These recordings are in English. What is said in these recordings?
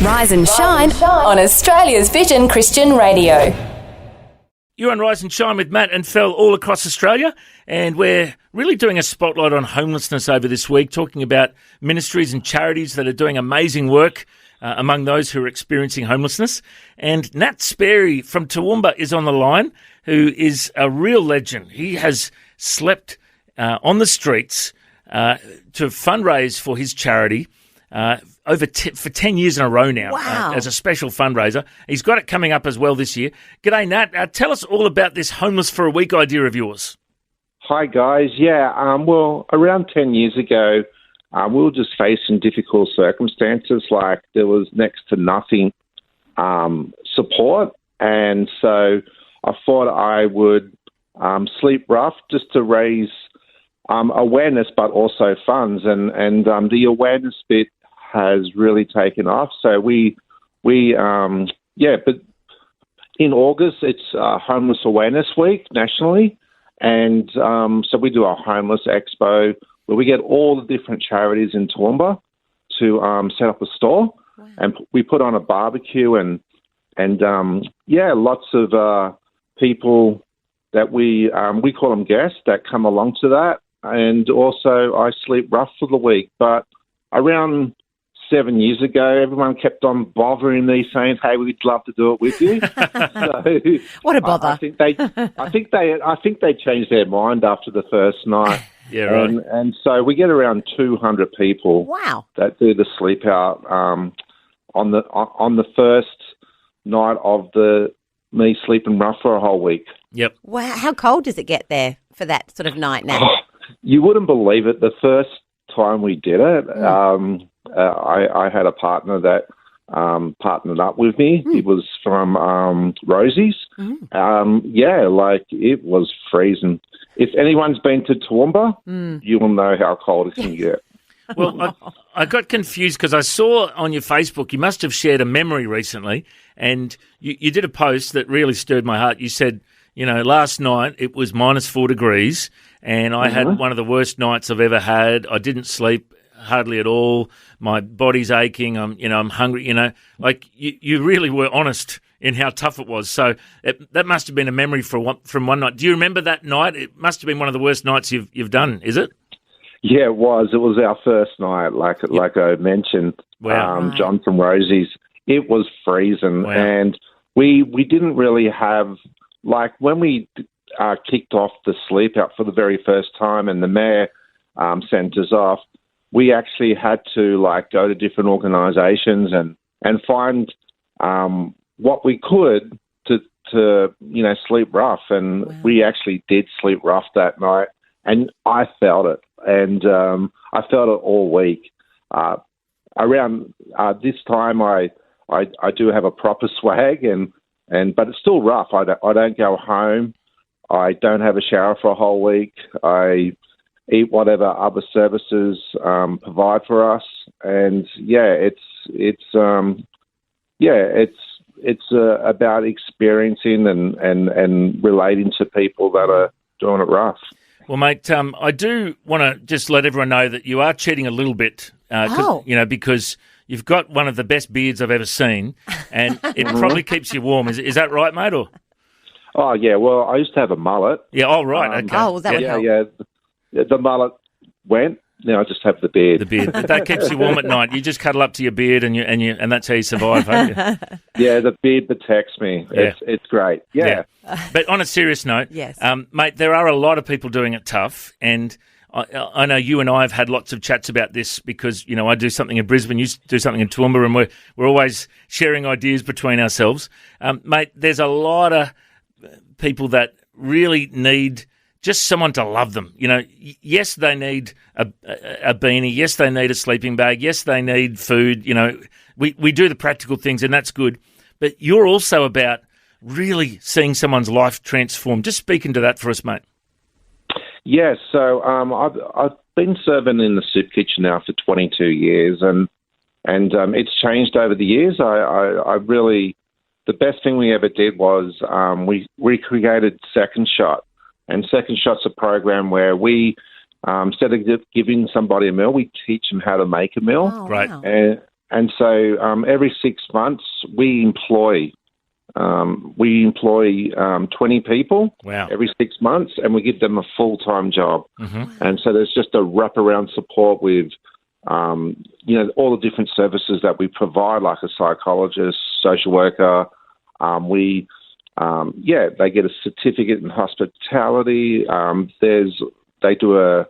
Rise and Shine on Australia's Vision Christian Radio. You're on Rise and Shine with Matt and Phil all across Australia, and we're really doing a spotlight on homelessness over this week, talking about ministries and charities that are doing amazing work among those who are experiencing homelessness. And Nat Spary from Toowoomba is on the line, who is a real legend. He has slept on the streets to fundraise for his charity for 10 years in a row now. Wow. As a special fundraiser. He's got it coming up as well this year. G'day, Nat. Tell us all about this Homeless for a Week idea of yours. Hi, guys. Yeah, well, around 10 years ago, we were just facing difficult circumstances, like there was next to nothing support, and so I thought I would sleep rough just to raise awareness, but also funds, and the awareness bit has really taken off. So but in August it's Homeless Awareness Week nationally, and so we do a homeless expo where we get all the different charities in Toowoomba to set up a store, and we put on a barbecue and lots of people that we call them guests that come along to that. And also I sleep rough for the week. But around 7 years ago, everyone kept on bothering me saying, "Hey, we'd love to do it with you." So What a bother! I think they changed their mind after the first night. Yeah, right. And so we get around 200 people. Wow. That do the sleep out on the first night of me sleeping rough for a whole week. Yep. Wow. How cold does it get there for that sort of night now? You wouldn't believe it. The first time we did it, I had a partner that partnered up with me. He was from Rosie's. It was freezing. If anyone's been to Toowoomba, you will know how cold it can get. Well, I got confused because I saw on your Facebook you must have shared a memory recently, and you did a post that really stirred my heart. You said, last night it was -4 degrees, and I had one of the worst nights I've ever had. I didn't sleep hardly at all. My body's aching. I'm hungry. You really were honest in how tough it was. So that must have been a memory from one night. Do you remember that night? It must have been one of the worst nights you've done. Is it? Yeah, it was. It was our first night, like I mentioned. Wow. John from Rosie's. It was freezing, wow. And we didn't really have, like, when we kicked off the sleep out for the very first time, and the mayor sent us off. We actually had to go to different organisations and find what we could to sleep rough, and we actually did sleep rough that night, and I felt it. And I felt it all week. Around this time, I do have a proper swag, but it's still rough. I don't go home. I don't have a shower for a whole week. I eat whatever other services provide for us, and it's about experiencing and relating to people that are doing it rough. Well, mate, I do want to just let everyone know that you are cheating a little bit, because you've got one of the best beards I've ever seen, and it probably keeps you warm. Is that right, mate? Or? Oh, yeah. Well, I used to have a mullet. Yeah. Oh, right. Okay. Oh, that would help. Yeah. The mullet went. Now I just have the beard. The beard. That keeps you warm at night. You just cuddle up to your beard, and that's how you survive, don't you? Yeah, the beard protects me. Yeah. It's great. Yeah. But on a serious note, yes, mate, there are a lot of people doing it tough, and I know you and I have had lots of chats about this because I do something in Brisbane, you do something in Toowoomba, and we're always sharing ideas between ourselves, mate. There's a lot of people that really need just someone to love them. Yes, they need a beanie. Yes, they need a sleeping bag. Yes, they need food. We do the practical things, and that's good. But you're also about really seeing someone's life transformed. Just speak into that for us, mate. Yes, so I've been serving in the soup kitchen now for 22 years, and it's changed over the years. I really, the best thing we ever did was we recreated Second Shot. And Second Shot's a program where we, instead of giving somebody a meal, we teach them how to make a meal. Oh, right. Wow. so every 6 months we employ 20 people. Wow. Every 6 months, and we give them a full-time job. Mm-hmm. And so there's just a wraparound support with, all the different services that we provide, like a psychologist, social worker. They get a certificate in hospitality. They do a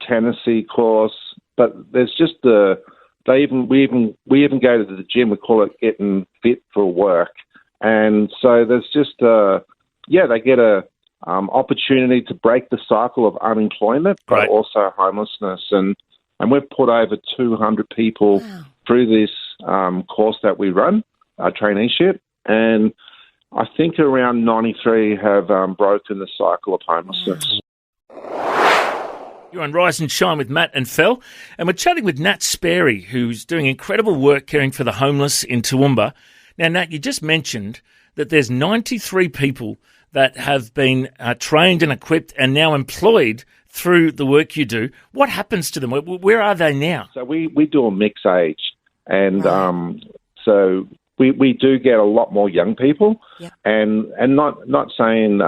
Tennessee course, but there's just we even go to the gym. We call it getting fit for work, and so there's just they get a opportunity to break the cycle of unemployment, but also homelessness, and we've put over 200 people through this course that we run, our traineeship, and I think around 93 have broken the cycle of homelessness. You're on Rise and Shine with Matt and Fel, and we're chatting with Nat Spary, who's doing incredible work caring for the homeless in Toowoomba. Now, Nat, you just mentioned that there's 93 people that have been trained and equipped and now employed through the work you do. What happens to them? Where are they now? So we do a mixed age, and so we do get a lot more young people, and not saying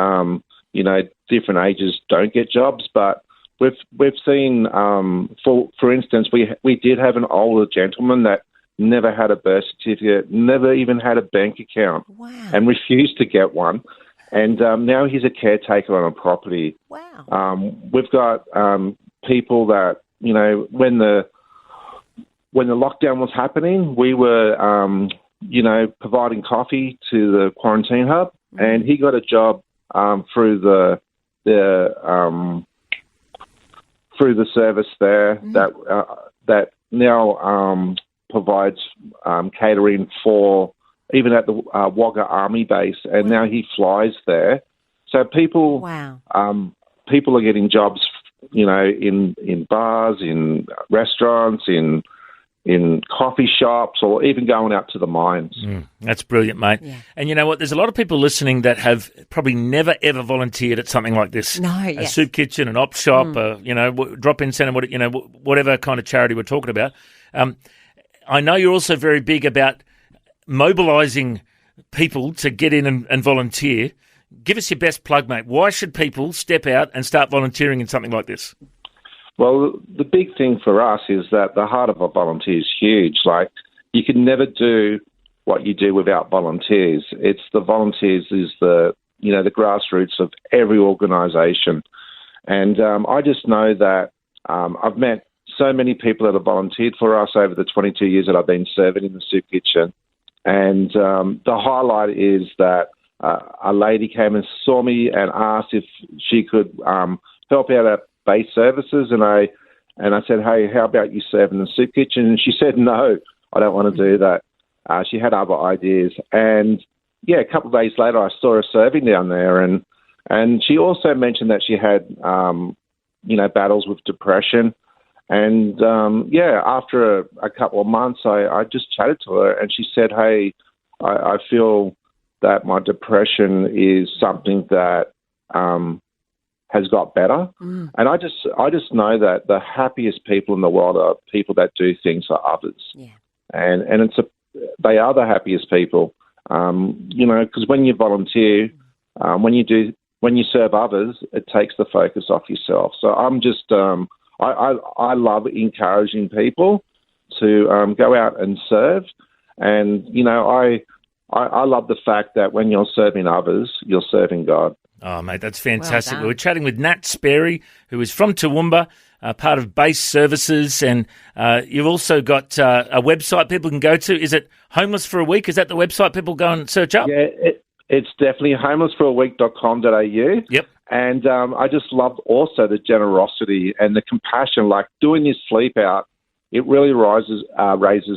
different ages don't get jobs, but we've seen for instance we did have an older gentleman that never had a birth certificate, never even had a bank account, and refused to get one, and now he's a caretaker on a property. We've got people that when the lockdown was happening, we were providing coffee to the quarantine hub, and he got a job through the service there that now provides catering for even at the Wagga Army Base, and now he flies there. So people are getting jobs, in bars, in restaurants, in coffee shops, or even going out to the mines. That's brilliant, mate. Yeah. And you know what? There's a lot of people listening that have probably never, ever volunteered at something like this. A soup kitchen, an op shop, drop-in centre, whatever kind of charity we're talking about. I know you're also very big about mobilising people to get in and volunteer. Give us your best plug, mate. Why should people step out and start volunteering in something like this? Well, the big thing for us is that the heart of a volunteer is huge. Like, you can never do what you do without volunteers. It's the volunteers is the grassroots of every organisation. And I just know that I've met so many people that have volunteered for us over the 22 years that I've been serving in the soup kitchen. And the highlight is that a lady came and saw me and asked if she could help out at base services, and I said, hey, how about you serve in the soup kitchen? And she said, no, I don't want to do that. She had other ideas, and a couple of days later, I saw her serving down there, and she also mentioned that she had battles with depression, and after a couple of months, I just chatted to her, and she said, hey, I feel that my depression is something that has got better. And I just know that the happiest people in the world are people that do things for others. And they are the happiest people. Because when you volunteer, when you serve others, it takes the focus off yourself. So I'm just I love encouraging people to go out and serve, and I love the fact that when you're serving others, you're serving God. Oh, mate, that's fantastic. We're chatting with Nat Spary, who is from Toowoomba, part of Base Services, and you've also got a website people can go to. Is it Homeless for a Week? Is that the website people go and search up? Yeah, it's definitely homelessforaweek.com.au. Yep. And I just loved also the generosity and the compassion. Like, doing this sleep out, it really raises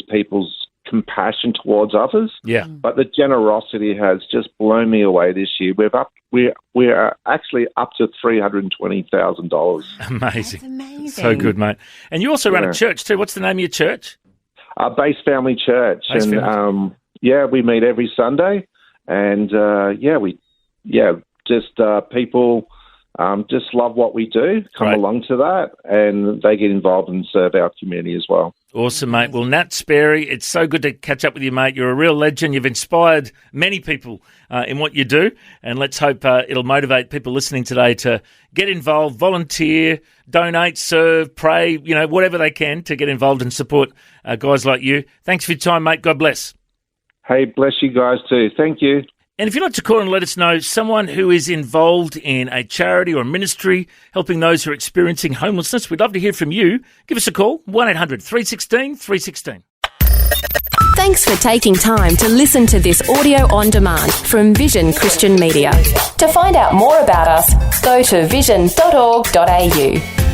people's compassion towards others. Yeah. But the generosity has just blown me away this year. We're actually up to $320,000. Amazing. That's amazing. So good, mate. And you also run a church too. What's the name of your church? Base Family Church. We meet every Sunday, and people just love what we do, come along to that, and they get involved and serve our community as well. Awesome, mate. Well, Nat Spary, it's so good to catch up with you, mate. You're a real legend. You've inspired many people in what you do, and let's hope it'll motivate people listening today to get involved, volunteer, donate, serve, pray, whatever they can to get involved and support guys like you. Thanks for your time, mate. God bless. Hey, bless you guys too. Thank you. And if you'd like to call and let us know someone who is involved in a charity or ministry helping those who are experiencing homelessness, we'd love to hear from you. Give us a call, 1-800-316-316. Thanks for taking time to listen to this audio on demand from Vision Christian Media. To find out more about us, go to vision.org.au.